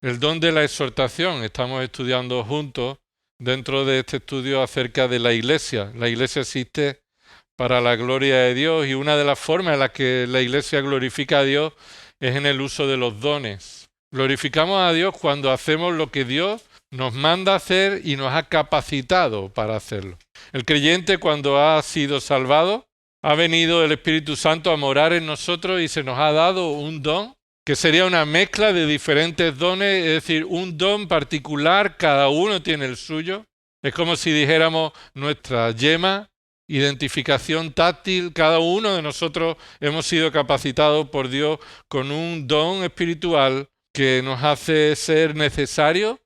El don de la exhortación. Estamos estudiando juntos dentro de este estudio acerca de la Iglesia. La Iglesia existe para la gloria de Dios y una de las formas en las que la Iglesia glorifica a Dios es en el uso de los dones. Glorificamos a Dios cuando hacemos lo que Dios nos manda hacer y nos ha capacitado para hacerlo. El creyente, cuando ha sido salvado, ha venido el Espíritu Santo a morar en nosotros y se nos ha dado un don que sería una mezcla de diferentes dones, es decir, un don particular, cada uno tiene el suyo. Es como si dijéramos nuestra yema, identificación táctil, cada uno de nosotros hemos sido capacitados por Dios con un don espiritual que nos hace ser necesarios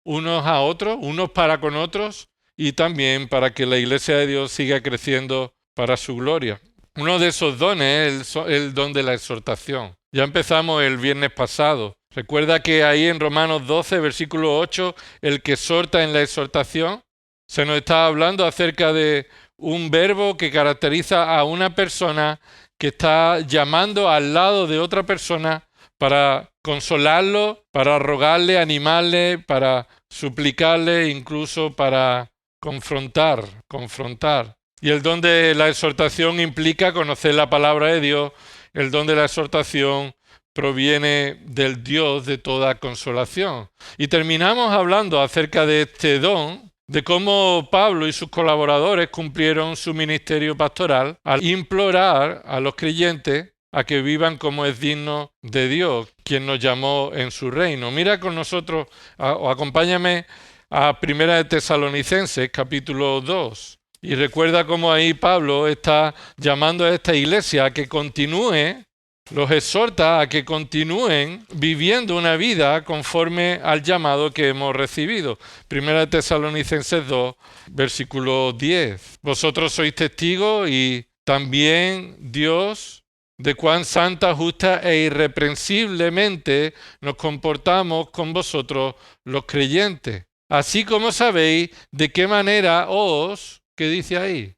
unos a otros, unos para con otros y también para que la Iglesia de Dios siga creciendo para su gloria. Uno de esos dones es el don de la exhortación. Ya empezamos el viernes pasado. Recuerda que ahí en Romanos 12, versículo 8, el que exhorta en la exhortación, se nos está hablando acerca de un verbo que caracteriza a una persona que está llamando al lado de otra persona para consolarlo, para rogarle, animarle, para suplicarle, incluso para confrontar. Y el don de la exhortación implica conocer la palabra de Dios. El don de la exhortación proviene del Dios de toda consolación. Y terminamos hablando acerca de este don, de cómo Pablo y sus colaboradores cumplieron su ministerio pastoral al implorar a los creyentes a que vivan como es digno de Dios, quien nos llamó en su reino. Mira con nosotros, o acompáñame a Primera de Tesalonicenses, capítulo 2. Y recuerda cómo ahí Pablo está llamando a esta iglesia a que continúe, los exhorta a que continúen viviendo una vida conforme al llamado que hemos recibido. Primera de Tesalonicenses 2, versículo 10. Vosotros sois testigos y también Dios de cuán santa, justa e irreprensiblemente nos comportamos con vosotros los creyentes. Así como sabéis de qué manera ¿qué dice ahí?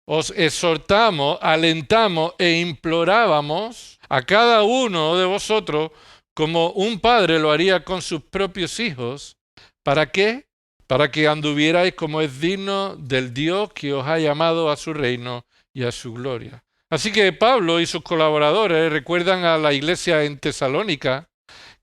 Os exhortamos, alentamos e implorábamos a cada uno de vosotros como un padre lo haría con sus propios hijos. ¿Para qué? Para que anduvierais como es digno del Dios que os ha llamado a su reino y a su gloria. Así que Pablo y sus colaboradores recuerdan a la iglesia en Tesalónica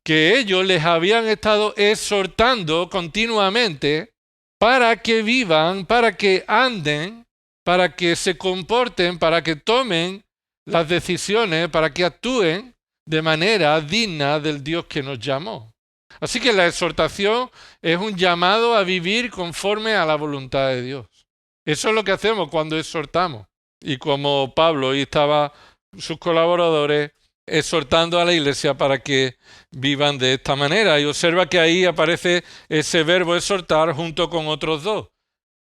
que ellos les habían estado exhortando continuamente para que vivan, para que anden, para que se comporten, para que tomen las decisiones, para que actúen de manera digna del Dios que nos llamó. Así que la exhortación es un llamado a vivir conforme a la voluntad de Dios. Eso es lo que hacemos cuando exhortamos. Y como Pablo y estaban sus colaboradores exhortando a la iglesia para que vivan de esta manera. Y observa que ahí aparece ese verbo exhortar junto con otros dos.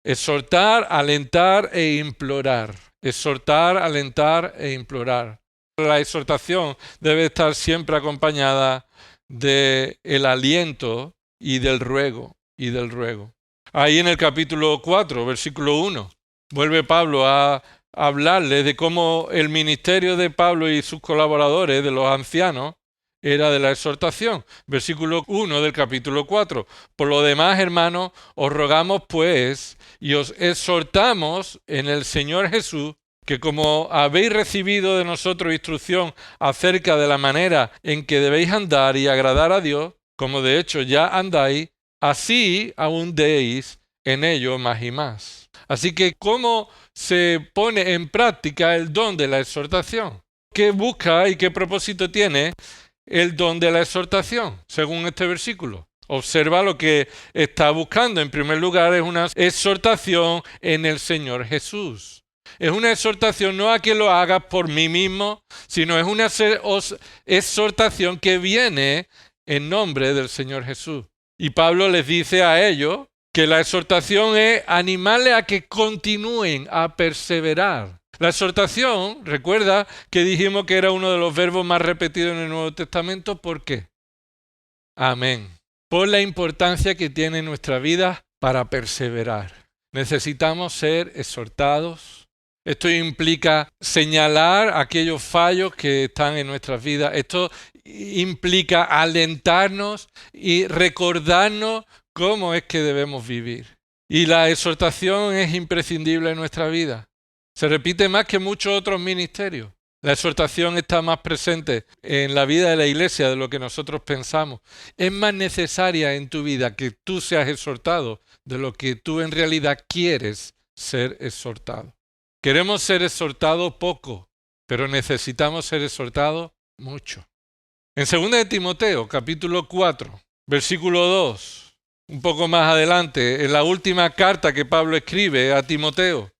Exhortar, alentar e implorar. Exhortar, alentar e implorar. La exhortación debe estar siempre acompañada del aliento y del ruego. Ahí en el capítulo 4, versículo 1, vuelve Pablo a hablarles de cómo el ministerio de Pablo y sus colaboradores, de los ancianos, era de la exhortación. Versículo 1 del capítulo 4. Por lo demás, hermanos, os rogamos pues y os exhortamos en el Señor Jesús, que como habéis recibido de nosotros instrucción acerca de la manera en que debéis andar y agradar a Dios, como de hecho ya andáis, así aún deis en ello más y más. Así que, ¿cómo se pone en práctica el don de la exhortación? ¿Qué busca y qué propósito tiene el don de la exhortación, según este versículo? Observa lo que está buscando. En primer lugar, es una exhortación en el Señor Jesús. Es una exhortación no a que lo hagas por mí mismo, sino es una exhortación que viene en nombre del Señor Jesús. Y Pablo les dice a ellos que la exhortación es animarles a que continúen, a perseverar. La exhortación, recuerda que dijimos que era uno de los verbos más repetidos en el Nuevo Testamento. ¿Por qué? Amén. Por la importancia que tiene en nuestra vida para perseverar. Necesitamos ser exhortados. Esto implica señalar aquellos fallos que están en nuestras vidas. Esto implica alentarnos y recordarnos cómo es que debemos vivir. Y la exhortación es imprescindible en nuestra vida. Se repite más que muchos otros ministerios. La exhortación está más presente en la vida de la iglesia de lo que nosotros pensamos. Es más necesaria en tu vida que tú seas exhortado de lo que tú en realidad quieres ser exhortado. Queremos ser exhortados poco, pero necesitamos ser exhortados mucho. En 2 de Timoteo, capítulo 4, versículo 2, un poco más adelante, en la última carta que Pablo escribe a Timoteo.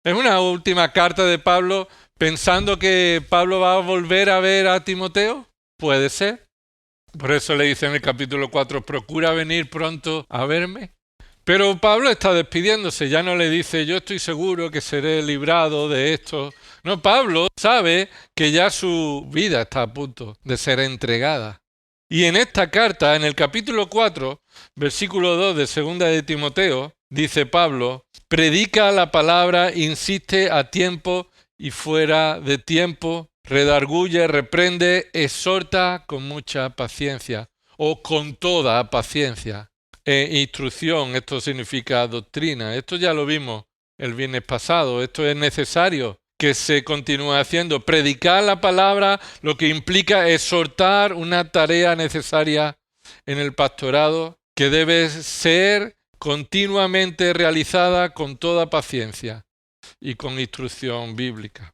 Es una última carta de Pablo pensando que Pablo va a volver a ver a Timoteo. Puede ser. Por eso le dice en el capítulo 4, procura venir pronto a verme. Pero Pablo está despidiéndose, ya no le dice, yo estoy seguro que seré librado de esto. No, Pablo sabe que ya su vida está a punto de ser entregada. Y en esta carta, en el capítulo 4, versículo 2 de 2 de Timoteo, dice Pablo, predica la palabra, insiste a tiempo y fuera de tiempo, redarguye, reprende, exhorta con mucha paciencia o con toda paciencia. Instrucción, esto significa doctrina. Esto ya lo vimos el viernes pasado. Esto es necesario que se continúe haciendo. Predicar la palabra, lo que implica exhortar una tarea necesaria en el pastorado que debe ser continuamente realizada con toda paciencia y con instrucción bíblica.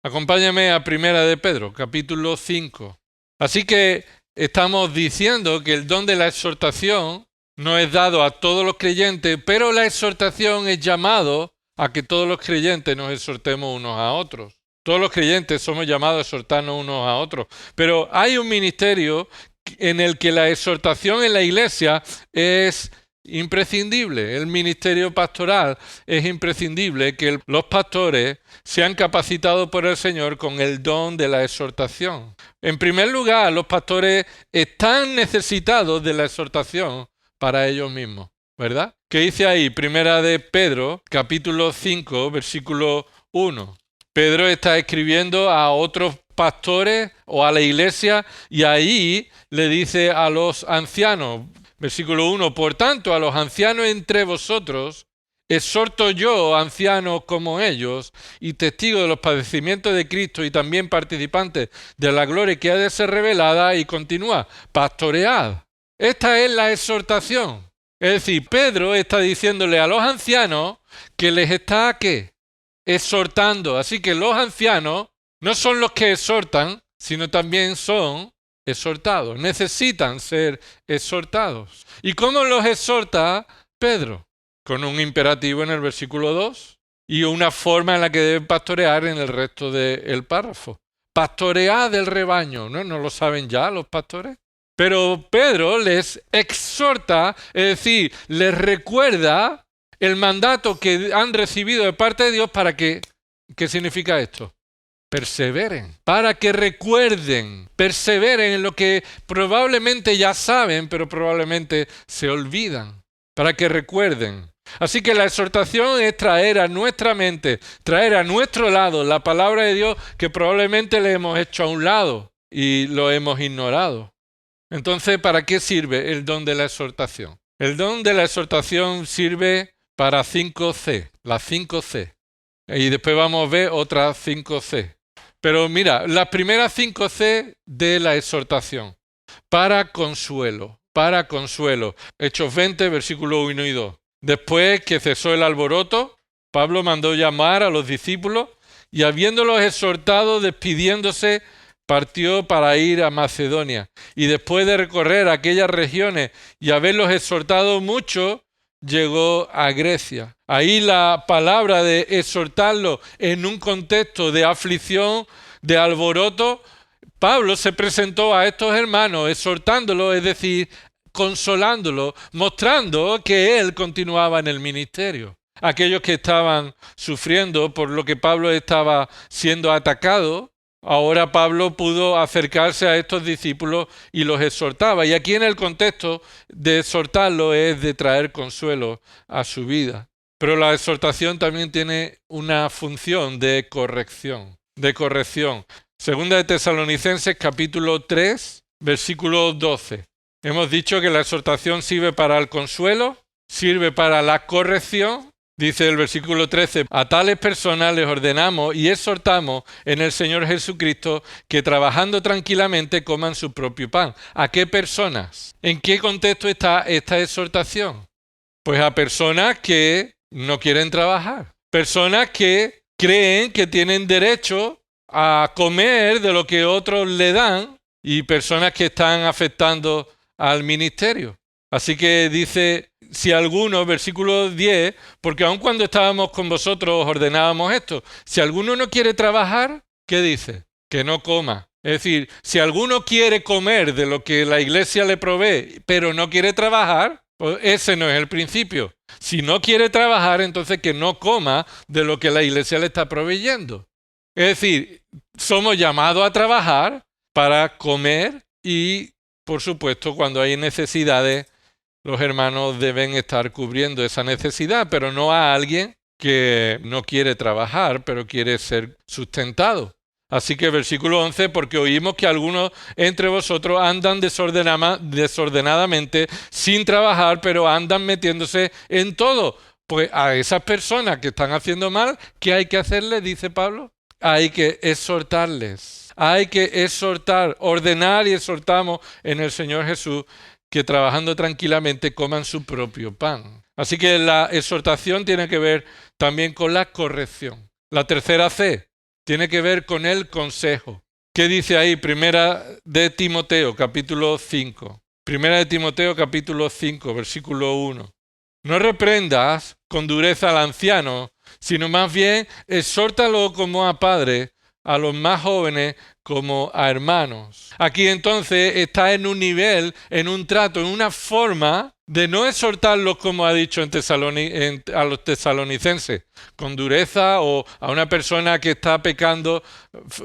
Acompáñame a 1 de Pedro, capítulo 5. Así que estamos diciendo que el don de la exhortación no es dado a todos los creyentes, pero la exhortación es llamado a que todos los creyentes nos exhortemos unos a otros. Todos los creyentes somos llamados a exhortarnos unos a otros. Pero hay un ministerio en el que la exhortación en la iglesia es imprescindible. El ministerio pastoral es imprescindible que los pastores sean capacitados por el Señor con el don de la exhortación. En primer lugar, los pastores están necesitados de la exhortación para ellos mismos, ¿verdad? ¿Qué dice ahí? 1 de Pedro, capítulo 5, versículo 1. Pedro está escribiendo a otros pastores o a la iglesia y ahí le dice a los ancianos, versículo 1, por tanto, a los ancianos entre vosotros, exhorto yo, ancianos como ellos, y testigos de los padecimientos de Cristo y también participantes de la gloria que ha de ser revelada, y continúa, pastoread. Esta es la exhortación. Es decir, Pedro está diciéndole a los ancianos que les está, ¿qué? Exhortando. Así que los ancianos no son los que exhortan, sino también son exhortados. Necesitan ser exhortados. ¿Y cómo los exhorta Pedro? Con un imperativo en el versículo 2 y una forma en la que deben pastorear en el resto del párrafo. Pastoread el rebaño. ¿No lo saben ya los pastores? Pero Pedro les exhorta, es decir, les recuerda el mandato que han recibido de parte de Dios para que, ¿qué significa esto? Perseveren, para que recuerden, perseveren en lo que probablemente ya saben, pero probablemente se olvidan, para que recuerden. Así que la exhortación es traer a nuestra mente, traer a nuestro lado la palabra de Dios que probablemente le hemos hecho a un lado y lo hemos ignorado. Entonces, ¿para qué sirve el don de la exhortación? El don de la exhortación sirve para 5C, las 5C. Y después vamos a ver otras 5C. Pero mira, las primeras 5C de la exhortación. Para consuelo. Hechos 20, versículos 1 y 2. Después que cesó el alboroto, Pablo mandó llamar a los discípulos y habiéndolos exhortado, despidiéndose, partió para ir a Macedonia. Y después de recorrer aquellas regiones y haberlos exhortado mucho, llegó a Grecia. Ahí la palabra de exhortarlo en un contexto de aflicción, de alboroto, Pablo se presentó a estos hermanos exhortándolos, es decir, consolándolos, mostrando que él continuaba en el ministerio. Aquellos que estaban sufriendo por lo que Pablo estaba siendo atacado, ahora Pablo pudo acercarse a estos discípulos y los exhortaba. Y aquí en el contexto de exhortarlo es de traer consuelo a su vida. Pero la exhortación también tiene una función de corrección. Segunda de Tesalonicenses capítulo 3, versículo 12. Hemos dicho que la exhortación sirve para el consuelo, sirve para la corrección. Dice el versículo 13, a tales personas les ordenamos y exhortamos en el Señor Jesucristo que trabajando tranquilamente coman su propio pan. ¿A qué personas? ¿En qué contexto está esta exhortación? Pues a personas que no quieren trabajar, personas que creen que tienen derecho a comer de lo que otros le dan y personas que están afectando al ministerio. Así que dice, si alguno, versículo 10, porque aun cuando estábamos con vosotros os ordenábamos esto, si alguno no quiere trabajar, ¿qué dice? Que no coma. Es decir, si alguno quiere comer de lo que la iglesia le provee, pero no quiere trabajar, pues ese no es el principio. Si no quiere trabajar, entonces que no coma de lo que la iglesia le está proveyendo. Es decir, somos llamados a trabajar para comer y, por supuesto, cuando hay necesidades, los hermanos deben estar cubriendo esa necesidad, pero no a alguien que no quiere trabajar, pero quiere ser sustentado. Así que versículo 11, porque oímos que algunos entre vosotros andan desordenadamente sin trabajar, pero andan metiéndose en todo. Pues a esas personas que están haciendo mal, ¿qué hay que hacerles? Dice Pablo. Hay que exhortarles. Hay que exhortar, ordenar y exhortamos en el Señor Jesús que trabajando tranquilamente coman su propio pan. Así que la exhortación tiene que ver también con la corrección. La tercera C tiene que ver con el consejo. ¿Qué dice ahí? Primera de Timoteo, capítulo 5. Primera de Timoteo, capítulo 5, versículo 1. No reprendas con dureza al anciano, sino más bien exhórtalo como a padre, a los más jóvenes como a hermanos. Aquí entonces está en un nivel, en un trato, en una forma de no exhortarlos como ha dicho a los tesalonicenses, con dureza, o a una persona que está pecando,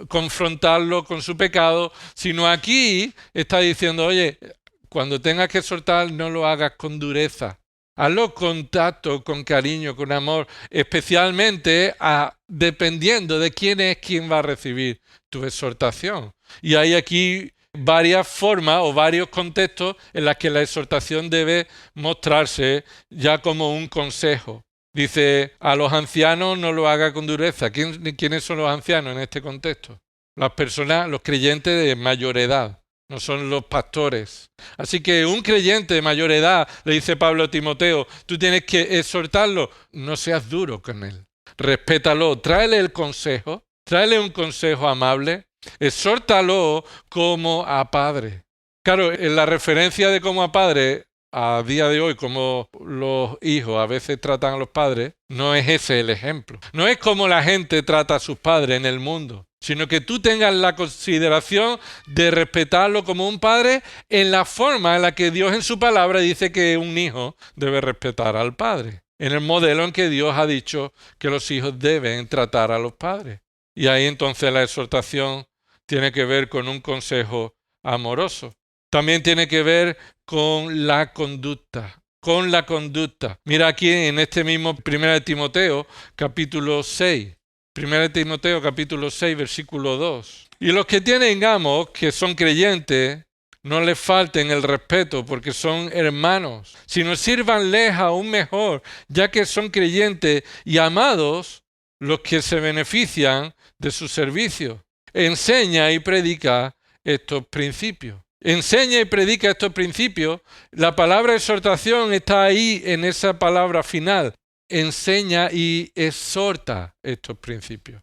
confrontarlo con su pecado, sino aquí está diciendo, oye, cuando tengas que exhortar no lo hagas con dureza. Hazlo con tacto, con cariño, con amor, especialmente dependiendo de quién es quien va a recibir tu exhortación. Y hay aquí varias formas o varios contextos en los que la exhortación debe mostrarse ya como un consejo. Dice, a los ancianos no lo haga con dureza. ¿Quiénes son los ancianos en este contexto? Las personas, los creyentes de mayor edad. No son los pastores. Así que un creyente de mayor edad, le dice Pablo a Timoteo, tú tienes que exhortarlo. No seas duro con él. Respétalo. Tráele el consejo. Tráele un consejo amable. Exhórtalo como a padre. Claro, en la referencia de como a padre, a día de hoy, como los hijos a veces tratan a los padres, no es ese el ejemplo. No es como la gente trata a sus padres en el mundo, sino que tú tengas la consideración de respetarlo como un padre en la forma en la que Dios en su palabra dice que un hijo debe respetar al padre, en el modelo en que Dios ha dicho que los hijos deben tratar a los padres. Y ahí entonces la exhortación tiene que ver con un consejo amoroso. También tiene que ver con la conducta. Mira aquí en este mismo 1 Timoteo, capítulo 6. 1 Timoteo, capítulo 6, versículo 2. Y los que tienen amos, que son creyentes, no les falten el respeto porque son hermanos, sino sírvanles aún mejor, ya que son creyentes y amados los que se benefician de su servicio. Enseña y predica estos principios. Enseña y predica estos principios. La palabra exhortación está ahí en esa palabra final. Enseña y exhorta estos principios.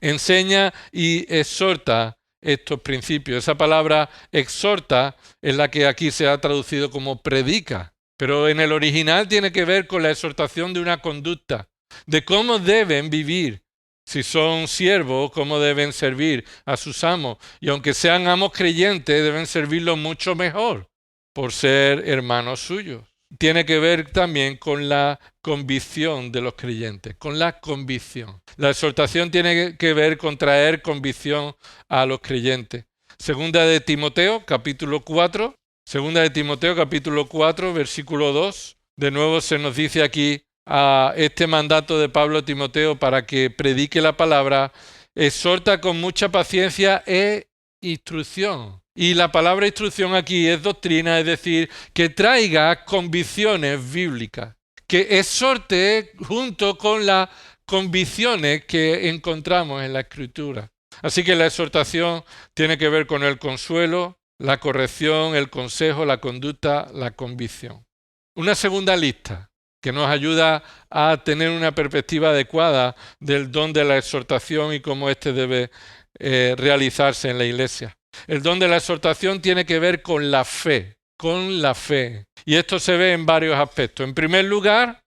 Enseña y exhorta estos principios. Esa palabra exhorta es la que aquí se ha traducido como predica. Pero en el original tiene que ver con la exhortación de una conducta, de cómo deben vivir. Si son siervos, cómo deben servir a sus amos. Y aunque sean amos creyentes, deben servirlos mucho mejor por ser hermanos suyos. Tiene que ver también con la convicción de los creyentes, con la convicción. La exhortación tiene que ver con traer convicción a los creyentes. Segunda de Timoteo, capítulo 4, versículo 2. De nuevo se nos dice aquí, a este mandato de Pablo a Timoteo para que predique la palabra, exhorta con mucha paciencia e instrucción. Y la palabra instrucción aquí es doctrina, es decir, que traiga convicciones bíblicas, que exhorte junto con las convicciones que encontramos en la Escritura. Así que la exhortación tiene que ver con el consuelo, la corrección, el consejo, la conducta, la convicción. Una segunda lista que nos ayuda a tener una perspectiva adecuada del don de la exhortación y cómo éste debe realizarse en la iglesia. El don de la exhortación tiene que ver con la fe, Y esto se ve en varios aspectos. En primer lugar,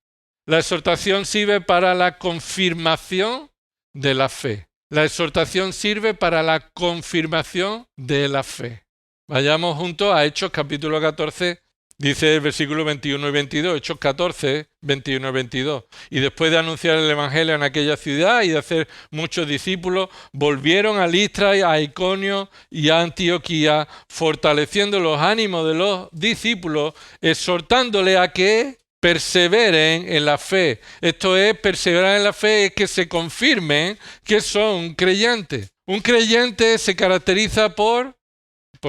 la exhortación sirve para la confirmación de la fe. La exhortación sirve para la confirmación de la fe. Vayamos juntos a Hechos capítulo 14, dice el versículo 21 y 22, Hechos 14, 21 y 22. Y después de anunciar el evangelio en aquella ciudad y de hacer muchos discípulos, volvieron a Listra, a Iconio y a Antioquía, fortaleciendo los ánimos de los discípulos, exhortándole a que perseveren en la fe. Esto es, perseverar en la fe es que se confirmen que son creyentes. Un creyente se caracteriza por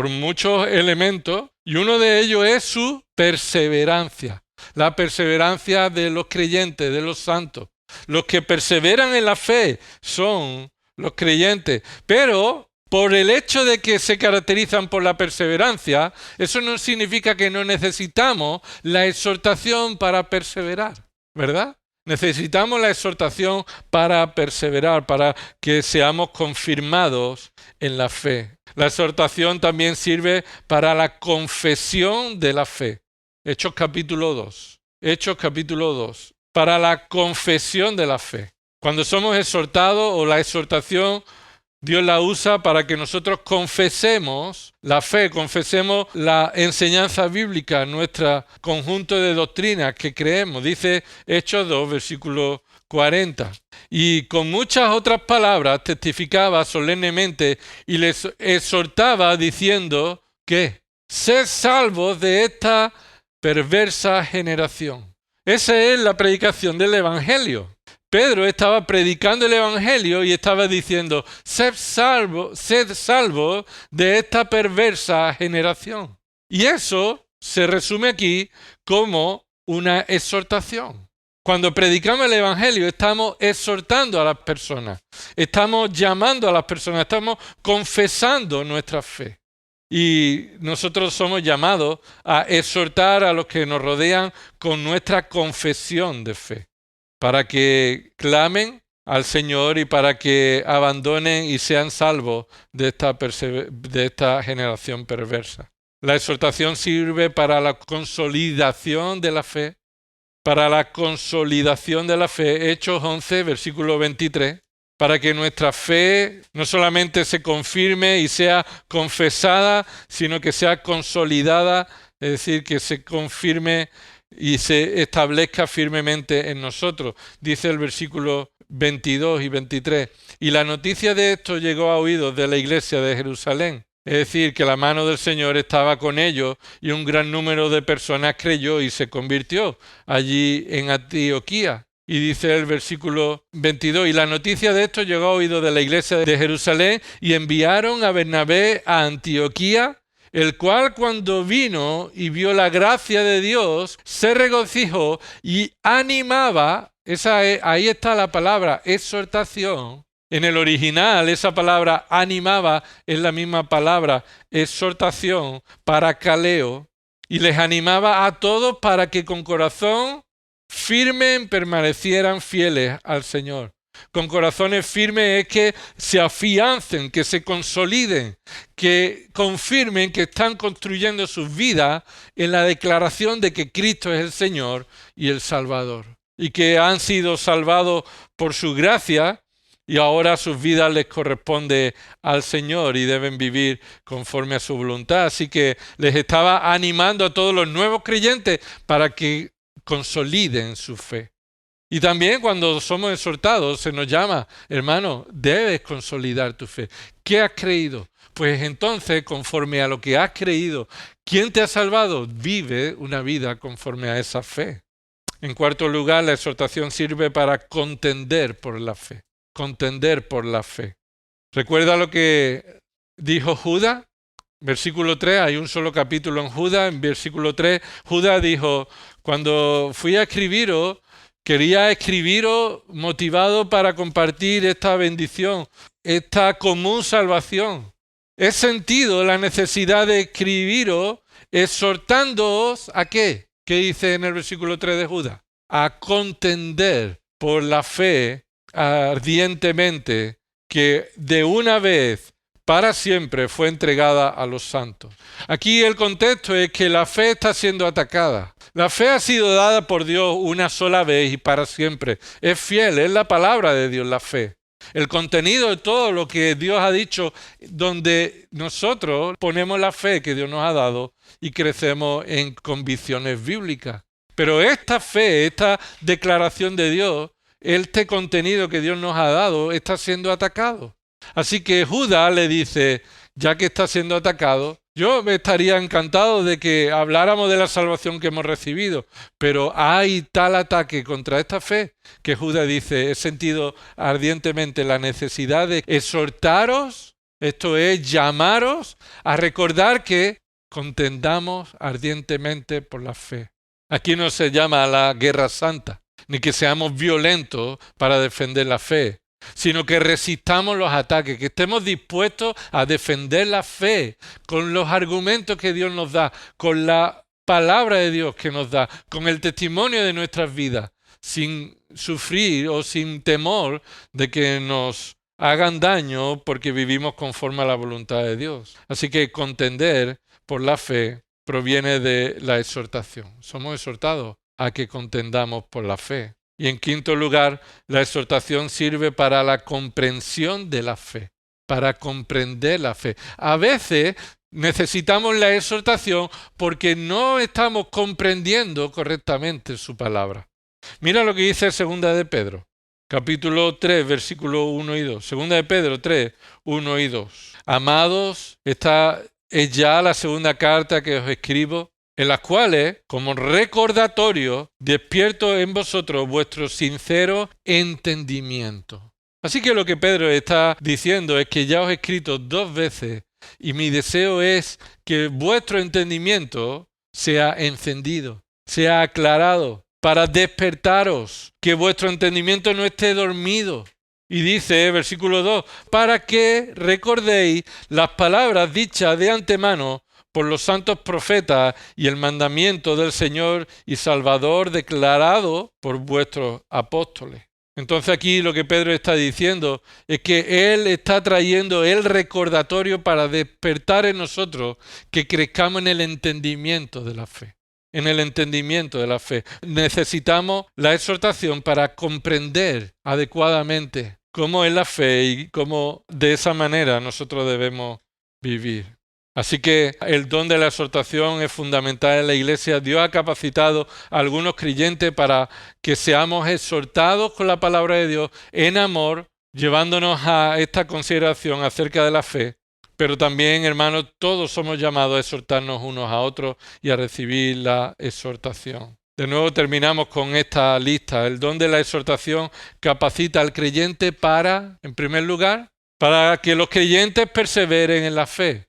muchos elementos y uno de ellos es su perseverancia. La perseverancia de los creyentes, de los santos. Los que perseveran en la fe son los creyentes, pero por el hecho de que se caracterizan por la perseverancia, eso no significa que no necesitamos la exhortación para perseverar, ¿verdad? Necesitamos la exhortación para perseverar, para que seamos confirmados en la fe. La exhortación también sirve para la confesión de la fe. Hechos capítulo 2. Hechos capítulo 2. Para la confesión de la fe. Cuando somos exhortados o la exhortación, Dios la usa para que nosotros confesemos la fe, confesemos la enseñanza bíblica, nuestro conjunto de doctrinas que creemos. Dice Hechos 2, versículo 40. Y con muchas otras palabras testificaba solemnemente y les exhortaba diciendo que sed salvos de esta perversa generación. Esa es la predicación del Evangelio. Pedro estaba predicando el Evangelio y estaba diciendo, sed salvos de esta perversa generación. Y eso se resume aquí como una exhortación. Cuando predicamos el Evangelio estamos exhortando a las personas, estamos llamando a las personas, estamos confesando nuestra fe. Y nosotros somos llamados a exhortar a los que nos rodean con nuestra confesión de fe, para que clamen al Señor y para que abandonen y sean salvos de esta generación perversa. La exhortación sirve para la consolidación de la fe. Para la consolidación de la fe, Hechos 11, versículo 23, para que nuestra fe no solamente se confirme y sea confesada, sino que sea consolidada, es decir, que se confirme y se establezca firmemente en nosotros. Dice el versículo 22 y 23, y la noticia de esto llegó a oídos de la iglesia de Jerusalén. Es decir, que la mano del Señor estaba con ellos y un gran número de personas creyó y se convirtió allí en Antioquía. Y dice el versículo 22, y la noticia de esto llegó a oídos de la iglesia de Jerusalén y enviaron a Bernabé a Antioquía, el cual cuando vino y vio la gracia de Dios, se regocijó y animaba, ahí está la palabra exhortación. En el original esa palabra animaba es la misma palabra exhortación, paracaleo, y les animaba a todos para que con corazón firme permanecieran fieles al Señor. Con corazones firmes es que se afiancen, que se consoliden, que confirmen que están construyendo sus vidas en la declaración de que Cristo es el Señor y el Salvador, y que han sido salvados por su gracia. Y ahora sus vidas les corresponde al Señor y deben vivir conforme a su voluntad. Así que les estaba animando a todos los nuevos creyentes para que consoliden su fe. Y también cuando somos exhortados se nos llama, hermano, debes consolidar tu fe. ¿Qué has creído? Pues entonces, conforme a lo que has creído, ¿quién te ha salvado? Vive una vida conforme a esa fe. En cuarto lugar, la exhortación sirve para contender por la fe. Contender por la fe. ¿Recuerda lo que dijo Judas? Versículo 3, hay un solo capítulo en Judas. En versículo 3, Judas dijo, cuando fui a escribiros, quería escribiros motivado para compartir esta bendición, esta común salvación. He sentido la necesidad de escribiros exhortándoos ¿a qué? ¿Qué dice en el versículo 3 de Judas? A contender por la fe ardientemente que de una vez para siempre fue entregada a los santos. Aquí el contexto es que la fe está siendo atacada. La fe ha sido dada por Dios una sola vez y para siempre. Es fiel, es la palabra de Dios la fe. El contenido de todo lo que Dios ha dicho, donde nosotros ponemos la fe que Dios nos ha dado y crecemos en convicciones bíblicas. Pero esta fe, esta declaración de Dios, este contenido que Dios nos ha dado, está siendo atacado. Así que Judas le dice, ya que está siendo atacado, yo me estaría encantado de que habláramos de la salvación que hemos recibido, pero hay tal ataque contra esta fe que Judas dice, he sentido ardientemente la necesidad de exhortaros, esto es, llamaros a recordar que contendamos ardientemente por la fe. Aquí no se llama a la guerra santa, ni que seamos violentos para defender la fe, sino que resistamos los ataques, que estemos dispuestos a defender la fe con los argumentos que Dios nos da, con la palabra de Dios que nos da, con el testimonio de nuestras vidas, sin sufrir o sin temor de que nos hagan daño porque vivimos conforme a la voluntad de Dios. Así que contender por la fe proviene de la exhortación. Somos exhortados a que contendamos por la fe. Y en quinto lugar, la exhortación sirve para la comprensión de la fe, para comprender la fe. A veces necesitamos la exhortación porque no estamos comprendiendo correctamente su palabra. Mira lo que dice 2 de Pedro, capítulo 3, versículos 1 y 2. 2 de Pedro 3, 1 y 2. Amados, esta es ya la segunda carta que os escribo, en las cuales, como recordatorio, despierto en vosotros vuestro sincero entendimiento. Así que lo que Pedro está diciendo es que ya os he escrito 2 veces y mi deseo es que vuestro entendimiento sea encendido, sea aclarado, para despertaros, que vuestro entendimiento no esté dormido. Y dice, versículo 2, para que recordéis las palabras dichas de antemano por los santos profetas y el mandamiento del Señor y Salvador declarado por vuestros apóstoles. Entonces aquí lo que Pedro está diciendo es que Él está trayendo el recordatorio para despertar en nosotros que crezcamos en el entendimiento de la fe. En el entendimiento de la fe. Necesitamos la exhortación para comprender adecuadamente cómo es la fe y cómo de esa manera nosotros debemos vivir. Así que el don de la exhortación es fundamental en la Iglesia. Dios ha capacitado a algunos creyentes para que seamos exhortados con la palabra de Dios en amor, llevándonos a esta consideración acerca de la fe. Pero también, hermanos, todos somos llamados a exhortarnos unos a otros y a recibir la exhortación. De nuevo terminamos con esta lista. El don de la exhortación capacita al creyente para, en primer lugar, para que los creyentes perseveren en la fe.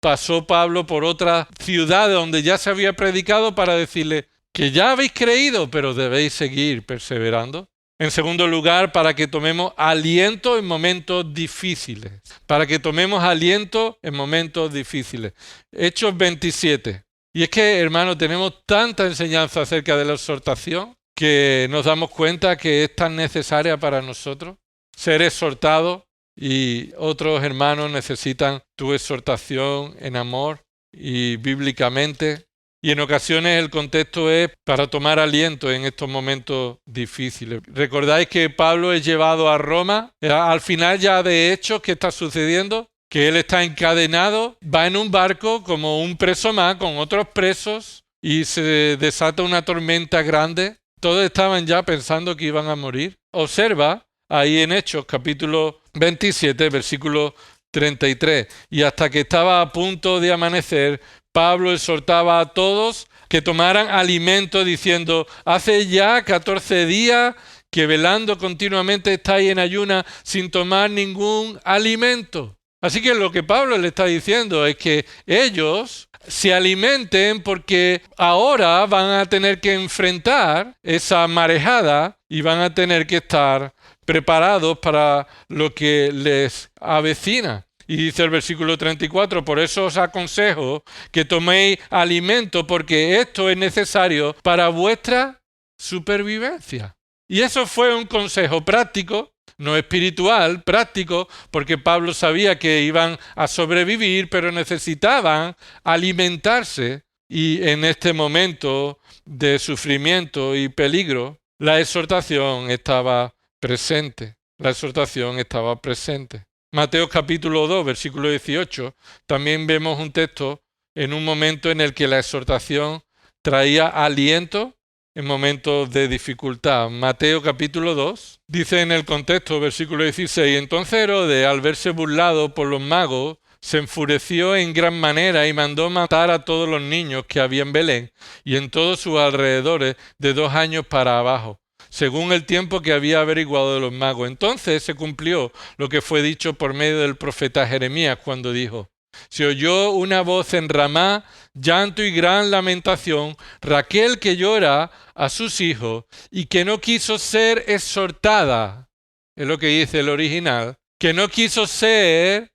Pasó Pablo por otra ciudad donde ya se había predicado para decirle que ya habéis creído, pero debéis seguir perseverando. En segundo lugar, para que tomemos aliento en momentos difíciles. Para que tomemos aliento en momentos difíciles. Hechos 27. Y es que, hermanos, tenemos tanta enseñanza acerca de la exhortación que nos damos cuenta que es tan necesaria para nosotros ser exhortados. Y otros hermanos necesitan tu exhortación en amor y bíblicamente. Y en ocasiones el contexto es para tomar aliento en estos momentos difíciles. ¿Recordáis que Pablo es llevado a Roma? Al final ya de Hechos, ¿qué está sucediendo? Que él está encadenado, va en un barco como un preso más con otros presos y se desata una tormenta grande. Todos estaban ya pensando que iban a morir. Observa ahí en Hechos, capítulo 27, versículo 33. Y hasta que estaba a punto de amanecer, Pablo exhortaba a todos que tomaran alimento diciendo, hace ya 14 días que velando continuamente estáis en ayuna sin tomar ningún alimento. Así que lo que Pablo le está diciendo es que ellos se alimenten porque ahora van a tener que enfrentar esa marejada y van a tener que estar preparados para lo que les avecina. Y dice el versículo 34, por eso os aconsejo que toméis alimento porque esto es necesario para vuestra supervivencia. Y eso fue un consejo práctico, no espiritual, práctico, porque Pablo sabía que iban a sobrevivir, pero necesitaban alimentarse. Y en este momento de sufrimiento y peligro, la exhortación estaba presente. La exhortación estaba presente. Mateo capítulo 2, versículo 18, también vemos un texto en un momento en el que la exhortación traía aliento en momentos de dificultad. Mateo capítulo 2 dice en el contexto, versículo 16, entonces Herodes, al verse burlado por los magos, se enfureció en gran manera y mandó matar a todos los niños que había en Belén y en todos sus alrededores de 2 años para abajo, según el tiempo que había averiguado de los magos. Entonces se cumplió lo que fue dicho por medio del profeta Jeremías cuando dijo, se oyó una voz en Ramá, llanto y gran lamentación, Raquel que llora a sus hijos y que no quiso ser exhortada, es lo que dice el original, que no quiso ser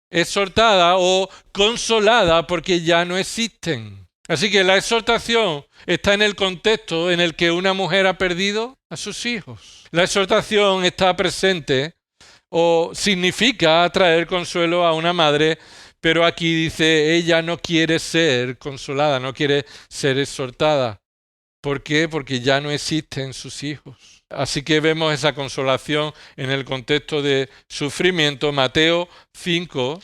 exhortada o consolada porque ya no existen. Así que la exhortación está en el contexto en el que una mujer ha perdido a sus hijos. La exhortación está presente o significa traer consuelo a una madre, pero aquí dice, ella no quiere ser consolada, no quiere ser exhortada. ¿Por qué? Porque ya no existen sus hijos. Así que vemos esa consolación en el contexto de sufrimiento. Mateo 5,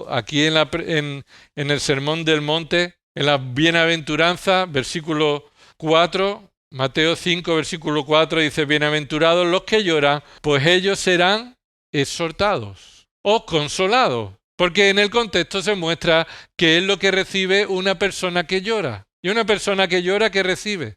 aquí en el Sermón del Monte, en la bienaventuranza, versículo 4, Mateo 5, versículo 4, dice, bienaventurados los que lloran, pues ellos serán exhortados o consolados. Porque en el contexto se muestra qué es lo que recibe una persona que llora. Y una persona que llora, ¿qué recibe?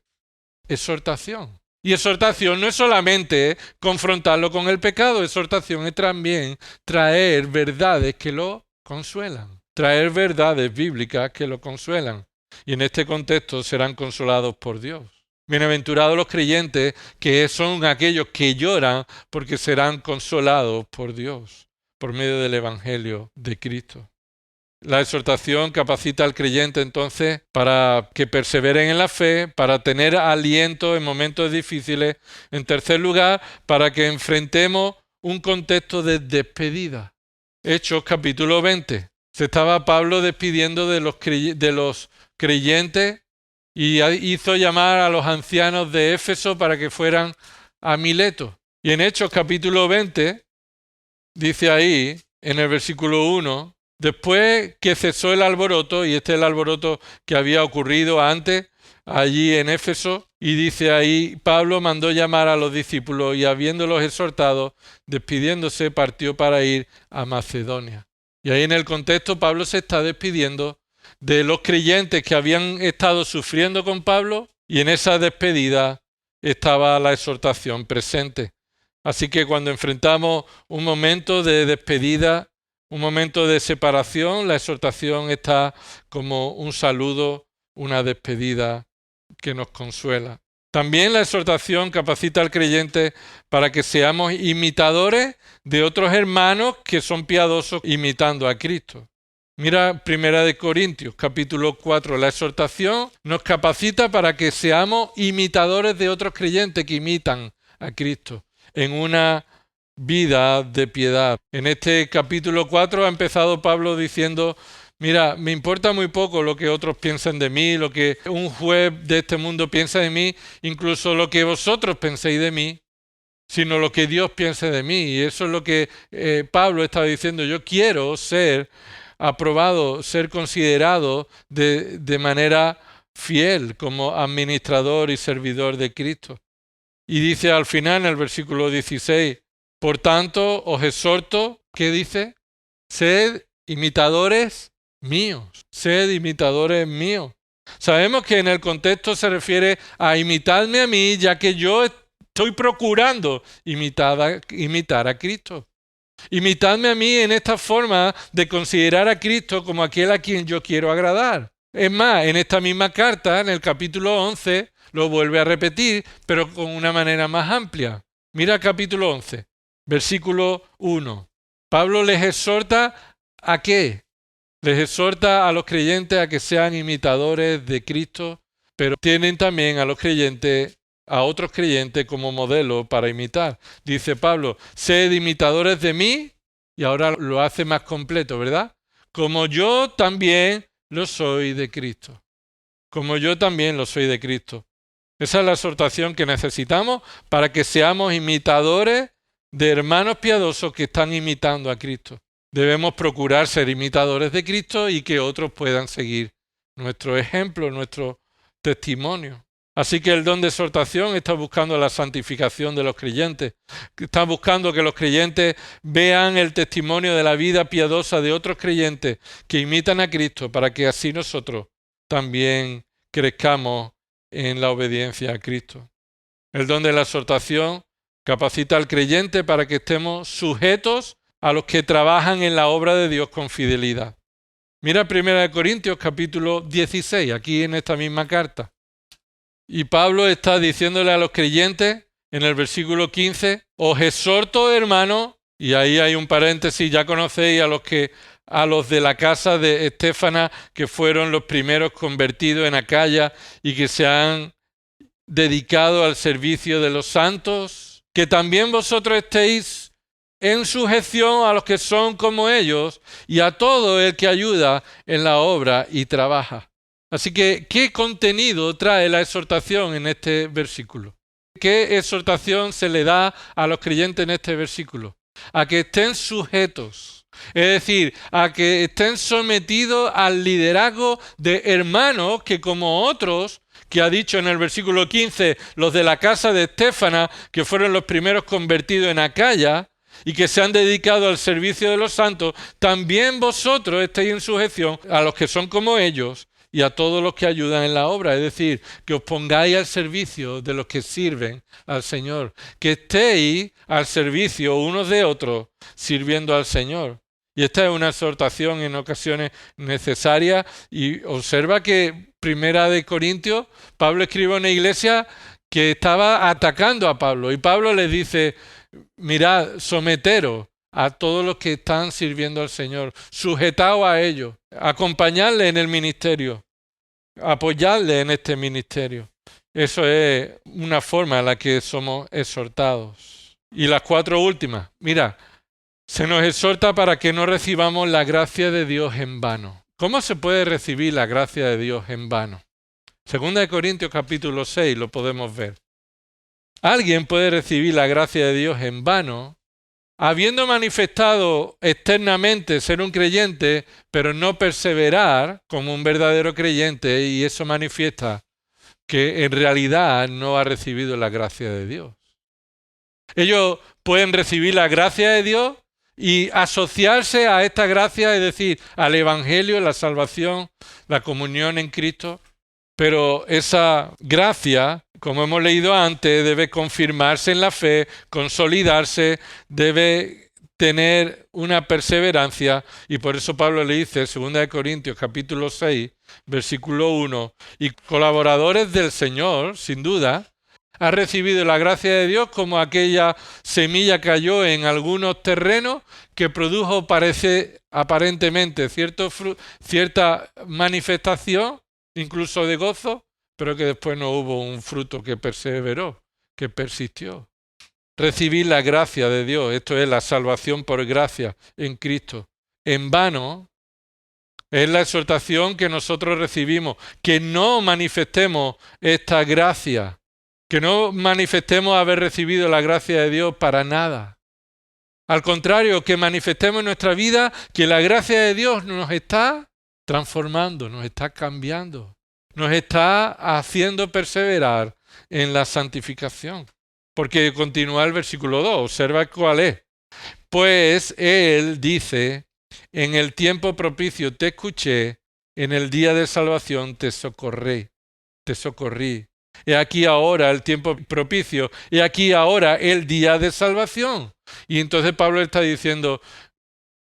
Exhortación. Y exhortación no es solamente confrontarlo con el pecado, exhortación es también traer verdades que lo consuelan, traer verdades bíblicas que lo consuelan. Y en este contexto serán consolados por Dios. Bienaventurados los creyentes, que son aquellos que lloran porque serán consolados por Dios, por medio del Evangelio de Cristo. La exhortación capacita al creyente entonces para que perseveren en la fe, para tener aliento en momentos difíciles. En tercer lugar, para que enfrentemos un contexto de despedida. Hechos capítulo 20. Se estaba Pablo despidiendo de los creyentes y hizo llamar a los ancianos de Éfeso para que fueran a Mileto. Y en Hechos capítulo 20 dice ahí, en el versículo 1, después que cesó el alboroto, y este es el alboroto que había ocurrido antes allí en Éfeso, y dice ahí, Pablo mandó llamar a los discípulos y habiéndolos exhortado, despidiéndose, partió para ir a Macedonia. Y ahí en el contexto Pablo se está despidiendo de los creyentes que habían estado sufriendo con Pablo, y en esa despedida estaba la exhortación presente. Así que cuando enfrentamos un momento de despedida, un momento de separación, la exhortación está como un saludo, una despedida que nos consuela. También la exhortación capacita al creyente para que seamos imitadores de otros hermanos que son piadosos imitando a Cristo. Mira 1 Corintios capítulo 4, la exhortación nos capacita para que seamos imitadores de otros creyentes que imitan a Cristo en una vida de piedad. En este capítulo 4 ha empezado Pablo diciendo, mira, me importa muy poco lo que otros piensen de mí, lo que un juez de este mundo piensa de mí, incluso lo que vosotros penséis de mí, sino lo que Dios piense de mí. Y eso es lo que Pablo estaba diciendo, yo quiero ser aprobado, ser considerado de manera fiel como administrador y servidor de Cristo. Y dice al final en el versículo 16, por tanto os exhorto, ¿qué dice? Sed imitadores míos. Sed imitadores míos. Sabemos que en el contexto se refiere a imitarme a mí, ya que yo estoy procurando imitar a Cristo. Imitadme a mí en esta forma de considerar a Cristo como aquel a quien yo quiero agradar. Es más, en esta misma carta, en el capítulo 11, lo vuelve a repetir, pero con una manera más amplia. Mira el capítulo 11, versículo 1. Pablo les exhorta ¿a qué? Les exhorta a los creyentes a que sean imitadores de Cristo, pero tienen también a los creyentes, a otros creyentes como modelo para imitar. Dice Pablo, sed imitadores de mí, y ahora lo hace más completo, ¿verdad? Como yo también lo soy de Cristo. Como yo también lo soy de Cristo. Esa es la exhortación que necesitamos para que seamos imitadores de hermanos piadosos que están imitando a Cristo. Debemos procurar ser imitadores de Cristo y que otros puedan seguir nuestro ejemplo, nuestro testimonio. Así que el don de exhortación está buscando la santificación de los creyentes. Está buscando que los creyentes vean el testimonio de la vida piadosa de otros creyentes que imitan a Cristo para que así nosotros también crezcamos en la obediencia a Cristo. El don de la exhortación capacita al creyente para que estemos sujetos a los que trabajan en la obra de Dios con fidelidad. Mira 1 Corintios capítulo 16, aquí en esta misma carta. Y Pablo está diciéndole a los creyentes en el versículo 15, os exhorto, hermanos, y ahí hay un paréntesis, ya conocéis a los de la casa de Estéfana, que fueron los primeros convertidos en Acaya y que se han dedicado al servicio de los santos, que también vosotros estéis en sujeción a los que son como ellos y a todo el que ayuda en la obra y trabaja. Así que, ¿qué contenido trae la exhortación en este versículo? ¿Qué exhortación se le da a los creyentes en este versículo? A que estén sujetos, es decir, a que estén sometidos al liderazgo de hermanos que como otros, que ha dicho en el versículo 15, los de la casa de Estéfana, que fueron los primeros convertidos en Acaya, y que se han dedicado al servicio de los santos, también vosotros estéis en sujeción a los que son como ellos y a todos los que ayudan en la obra. Es decir, que os pongáis al servicio de los que sirven al Señor, que estéis al servicio unos de otros sirviendo al Señor. Y esta es una exhortación en ocasiones necesaria, y observa que Primera de Corintios, Pablo escribe a una iglesia que estaba atacando a Pablo, y Pablo les dice, mirad, someteros a todos los que están sirviendo al Señor, sujetaos a ellos, acompañadles en el ministerio, apoyadles en este ministerio. Eso es una forma en la que somos exhortados. Y las 4 últimas, mira, se nos exhorta para que no recibamos la gracia de Dios en vano. ¿Cómo se puede recibir la gracia de Dios en vano? 2 Corintios capítulo 6 lo podemos ver. Alguien puede recibir la gracia de Dios en vano, habiendo manifestado externamente ser un creyente, pero no perseverar como un verdadero creyente, y eso manifiesta que en realidad no ha recibido la gracia de Dios. Ellos pueden recibir la gracia de Dios y asociarse a esta gracia, es decir, al Evangelio, la salvación, la comunión en Cristo, pero esa gracia, como hemos leído antes, debe confirmarse en la fe, consolidarse, debe tener una perseverancia, y por eso Pablo le dice, 2 Corintios capítulo 6, versículo 1, y colaboradores del Señor, sin duda, ha recibido la gracia de Dios como aquella semilla cayó en algunos terrenos que produjo, parece aparentemente, cierta manifestación, incluso de gozo, pero que después no hubo un fruto que perseveró, que persistió. Recibir la gracia de Dios, esto es la salvación por gracia en Cristo. En vano es la exhortación que nosotros recibimos, que no manifestemos esta gracia, que no manifestemos haber recibido la gracia de Dios para nada. Al contrario, que manifestemos en nuestra vida que la gracia de Dios nos está transformando, nos está cambiando, nos está haciendo perseverar en la santificación. Porque continúa el versículo 2, observa cuál es. Pues Él dice, En el tiempo propicio te escuché, en el día de salvación te socorrí. He aquí ahora el tiempo propicio, he aquí ahora el día de salvación. Y entonces Pablo está diciendo,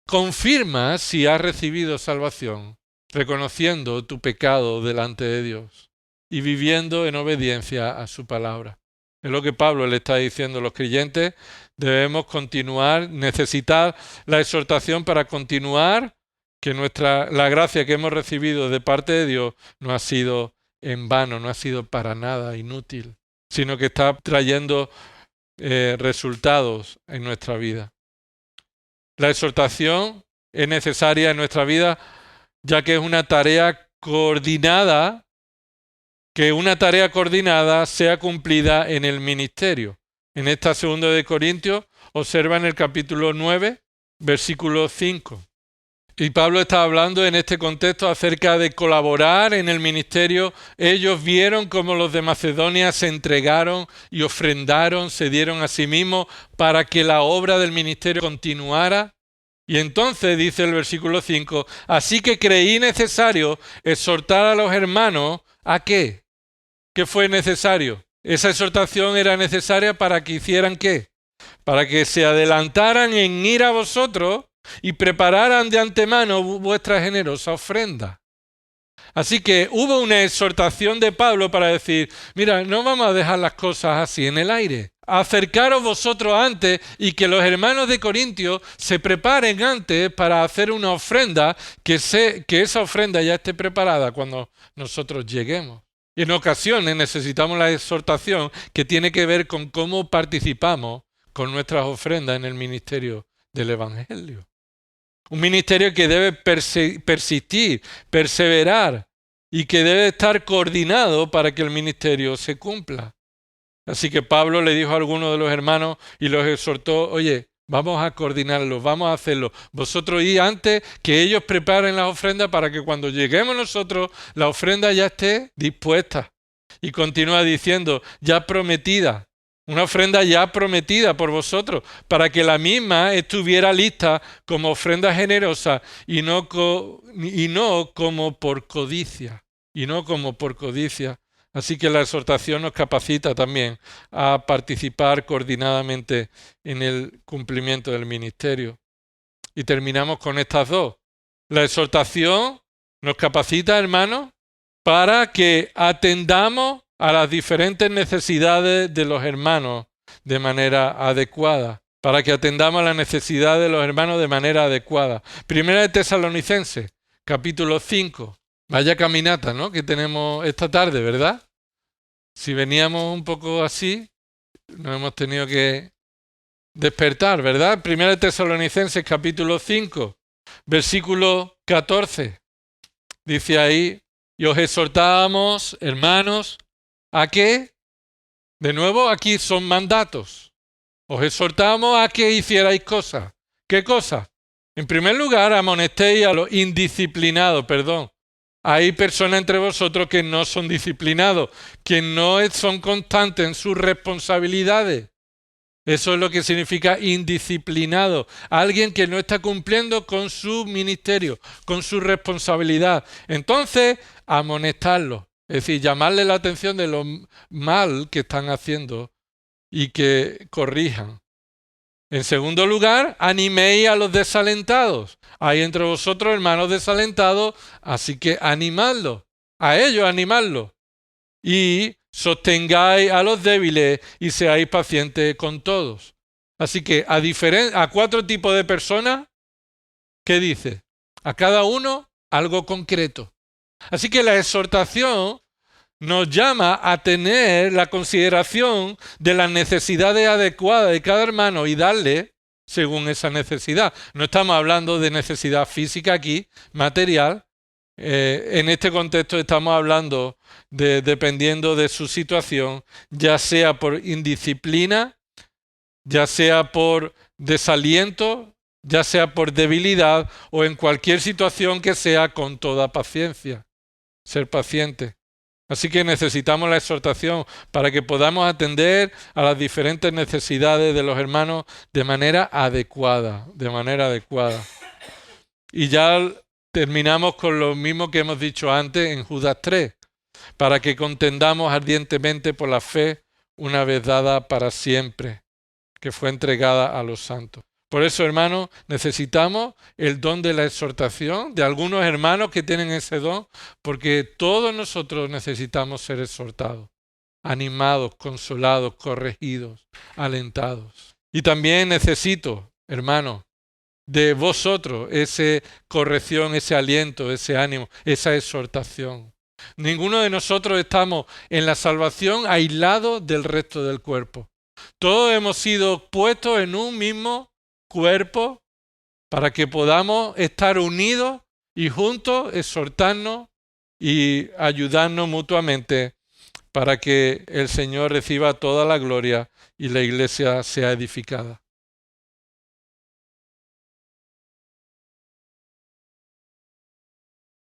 confirma si has recibido salvación, reconociendo tu pecado delante de Dios y viviendo en obediencia a su palabra. Es lo que Pablo le está diciendo a los creyentes. Debemos continuar, necesitar la exhortación para continuar, que la gracia que hemos recibido de parte de Dios no ha sido en vano, no ha sido para nada inútil, sino que está trayendo resultados en nuestra vida. La exhortación es necesaria en nuestra vida, ya que es una tarea coordinada, que una tarea coordinada sea cumplida en el ministerio. En esta segunda de Corintios, observa en el capítulo 9, versículo 5. Y Pablo está hablando en este contexto acerca de colaborar en el ministerio. Ellos vieron cómo los de Macedonia se entregaron y ofrendaron, se dieron a sí mismos para que la obra del ministerio continuara. Y entonces dice el versículo 5, así que creí necesario exhortar a los hermanos, ¿a qué? ¿Qué fue necesario? Esa exhortación era necesaria para que hicieran ¿qué? Para que se adelantaran en ir a vosotros y prepararan de antemano vuestra generosa ofrenda. Así que hubo una exhortación de Pablo para decir, mira, no vamos a dejar las cosas así en el aire. Acercaros vosotros antes y que los hermanos de Corintios se preparen antes para hacer una ofrenda, que esa ofrenda ya esté preparada cuando nosotros lleguemos. Y en ocasiones necesitamos la exhortación que tiene que ver con cómo participamos con nuestras ofrendas en el ministerio del Evangelio. Un ministerio que debe persistir, perseverar y que debe estar coordinado para que el ministerio se cumpla. Así que Pablo le dijo a algunos de los hermanos y los exhortó, oye, vamos a coordinarlo, vamos a hacerlo. Vosotros id antes que ellos preparen las ofrendas para que cuando lleguemos nosotros la ofrenda ya esté dispuesta. Y continúa diciendo, ya prometida. Una ofrenda ya prometida por vosotros, para que la misma estuviera lista como ofrenda generosa y no como por codicia. Así que la exhortación nos capacita también a participar coordinadamente en el cumplimiento del ministerio. Y terminamos con estas dos. La exhortación nos capacita, hermanos, para que atendamos a las diferentes necesidades de los hermanos de manera adecuada, para que atendamos a las necesidades de los hermanos de manera adecuada. Primera de Tesalonicenses, capítulo 5. Vaya caminata, ¿no?, que tenemos esta tarde, ¿verdad? Si veníamos un poco así, nos hemos tenido que despertar, ¿verdad? Primera de Tesalonicenses, capítulo 5, versículo 14. Dice ahí, y os exhortábamos, hermanos, ¿a qué? De nuevo, aquí son mandatos. Os exhortamos a que hicierais cosas. ¿Qué cosas? En primer lugar, amonestéis a los indisciplinados, Hay personas entre vosotros que no son disciplinados, que no son constantes en sus responsabilidades. Eso es lo que significa indisciplinado. Alguien que no está cumpliendo con su ministerio, con su responsabilidad. Entonces, amonestarlos. Es decir, llamarle la atención de lo mal que están haciendo y que corrijan. En segundo lugar, animéis a los desalentados. Hay entre vosotros hermanos desalentados, así que animadlos. A ellos animadlos. Y sostengáis a los débiles y seáis pacientes con todos. Así que a 4 tipos de personas, ¿qué dice? A cada uno algo concreto. Así que la exhortación nos llama a tener la consideración de las necesidades adecuadas de cada hermano y darle según esa necesidad. No estamos hablando de necesidad física aquí, material. En este contexto estamos hablando de dependiendo de su situación, ya sea por indisciplina, ya sea por desaliento, ya sea por debilidad o en cualquier situación que sea con toda paciencia. Ser paciente. Así que necesitamos la exhortación para que podamos atender a las diferentes necesidades de los hermanos de manera adecuada, Y ya terminamos con lo mismo que hemos dicho antes en Judas 3, para que contendamos ardientemente por la fe una vez dada para siempre, que fue entregada a los santos. Por eso, hermanos, necesitamos el don de la exhortación, de algunos hermanos que tienen ese don, porque todos nosotros necesitamos ser exhortados, animados, consolados, corregidos, alentados. Y también necesito, hermanos, de vosotros esa corrección, ese aliento, ese ánimo, esa exhortación. Ninguno de nosotros estamos en la salvación aislados del resto del cuerpo. Todos hemos sido puestos en un mismo cuerpo para que podamos estar unidos y juntos exhortarnos y ayudarnos mutuamente para que el Señor reciba toda la gloria y la iglesia sea edificada.